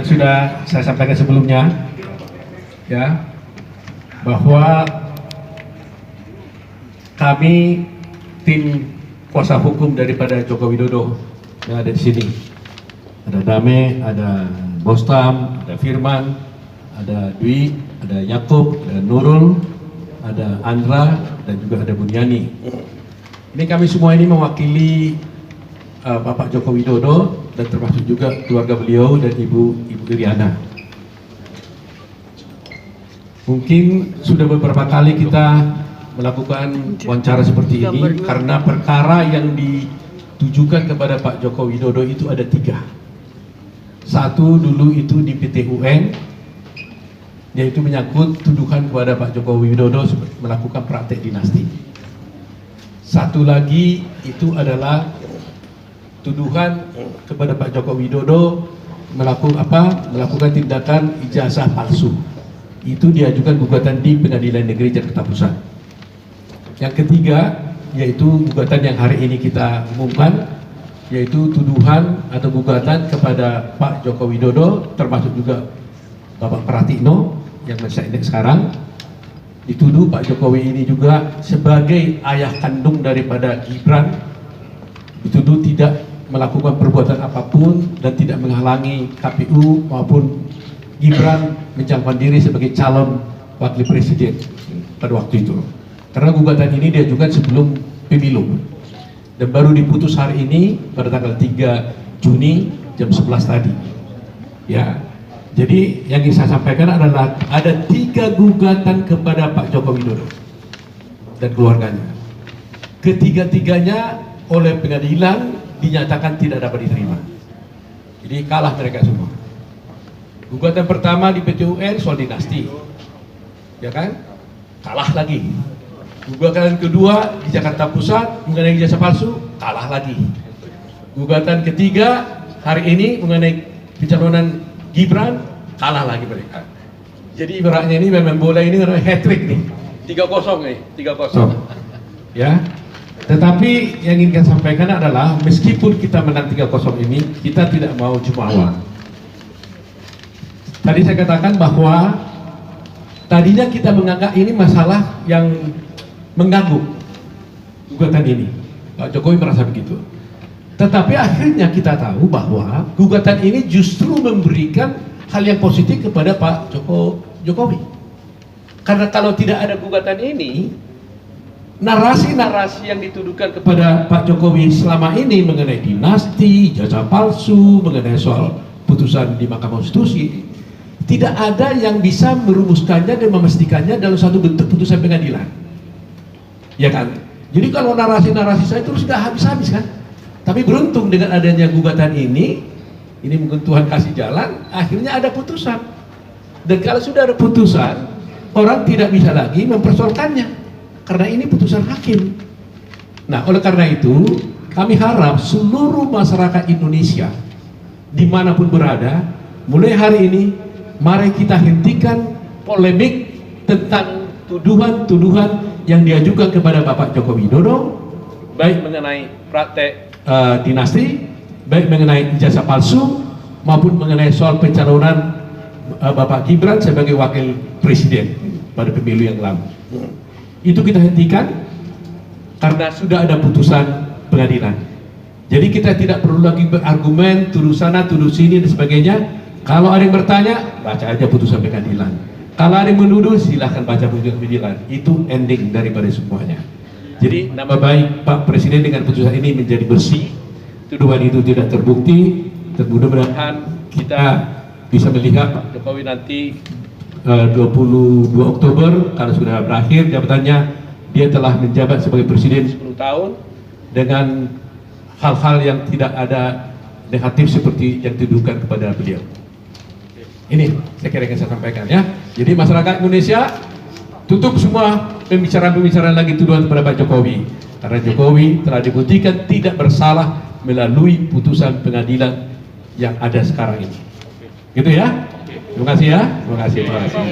yang sudah saya sampaikan sebelumnya, ya, bahwa kami tim kuasa hukum daripada Joko Widodo yang ada di sini. Ada Dame, ada Bostam, ada Firman, ada Dwi, ada Yakub, ada Nurul, ada Andra, dan juga ada Bunyani. Ini kami semua ini mewakili Bapak Joko Widodo dan termasuk juga keluarga beliau dan Ibu Iriana. Mungkin sudah beberapa kali kita melakukan wawancara seperti ini karena perkara yang ditujukan kepada Pak Joko Widodo itu ada 3. Satu dulu itu di PT UN, yaitu menyangkut tuduhan kepada Pak Joko Widodo melakukan praktek dinasti. Satu lagi itu adalah tuduhan kepada Pak Joko Widodo melakukan tindakan ijazah palsu. Itu diajukan gugatan di Pengadilan Negeri Jakarta Pusat. Yang ketiga yaitu gugatan yang hari ini kita umumkan, yaitu tuduhan atau gugatan kepada Pak Joko Widodo termasuk juga Bapak Pratikno yang masih ingat sekarang. Dituduh Pak Jokowi ini juga sebagai ayah kandung daripada Gibran, dituduh tidak melakukan perbuatan apapun dan tidak menghalangi KPU maupun Gibran mencalonkan diri sebagai calon wakil presiden pada waktu itu. Karena gugatan ini diajukan sebelum pemilu dan baru diputus hari ini pada tanggal 3 Juni jam 11 tadi. Ya, jadi yang ingin saya sampaikan adalah ada 3 gugatan kepada Pak Joko Widodo dan keluarganya. Ketiga-tiganya oleh pengadilan dinyatakan tidak dapat diterima. Jadi kalah mereka semua. Gugatan pertama di PT UN soal dinasti, ya kan? Kalah lagi. Gugatan kedua di Jakarta Pusat mengenai ijazah palsu, kalah lagi. Gugatan ketiga hari ini mengenai pencalonan Gibran, kalah lagi mereka. Jadi ibaratnya ini memang bola ini hat trick nih, 3-0 nih, 3-0. Ya. Tetapi yang ingin saya sampaikan adalah meskipun kita menang 3-0 ini, kita tidak mau jumawa. Tadi saya katakan bahwa tadinya kita menganggap ini masalah yang mengganggu gugatan ini. Pak Jokowi merasa begitu. Tetapi akhirnya kita tahu bahwa gugatan ini justru memberikan hal yang positif kepada Pak Jokowi. Karena kalau tidak ada gugatan ini, narasi-narasi yang dituduhkan kepada Pak Jokowi selama ini mengenai dinasti, ijazah palsu, mengenai soal putusan di Mahkamah Konstitusi, tidak ada yang bisa merumuskannya dan memastikannya dalam satu bentuk putusan pengadilan. Ya kan? Jadi kalau narasi-narasi saya terus nggak habis-habis kan? Tapi beruntung dengan adanya gugatan ini mungkin Tuhan kasih jalan, akhirnya ada putusan. Dan kalau sudah ada putusan, orang tidak bisa lagi mempersoalkannya. Karena ini putusan hakim. Nah, oleh karena itu, kami harap seluruh masyarakat Indonesia, dimanapun berada, mulai hari ini, mari kita hentikan polemik tentang tuduhan-tuduhan yang diajukan kepada Bapak Joko Widodo, baik mengenai praktek dinasti, baik mengenai ijazah palsu, maupun mengenai soal pencalonan Bapak Gibran sebagai wakil presiden pada pemilu yang lalu. Itu kita hentikan karena sudah ada putusan pengadilan. Jadi kita tidak perlu lagi berargumen tuduh sana tuduh sini dan sebagainya. Kalau ada yang bertanya, baca aja putusan pengadilan. Kalau ada yang menuduh, silahkan baca putusan pengadilan. Itu ending daripada semuanya. Jadi nama baik Pak Presiden dengan putusan ini menjadi bersih. Tuduhan itu tidak terbukti. Mudah-mudahan kita bisa melihat Pak Jokowi nanti 22 Oktober kalau sudah berakhir jabatannya, dia telah menjabat sebagai presiden 10 tahun dengan hal-hal yang tidak ada negatif seperti yang dituduhkan kepada beliau. Ini saya kira yang saya sampaikan ya. Jadi masyarakat Indonesia tutup semua pembicaraan-pembicaraan lagi tuduhan kepada Pak Jokowi, karena Jokowi telah dibuktikan tidak bersalah melalui putusan pengadilan yang ada sekarang ini. Gitu ya. Terima kasih ya. Terima kasih. Terima kasih.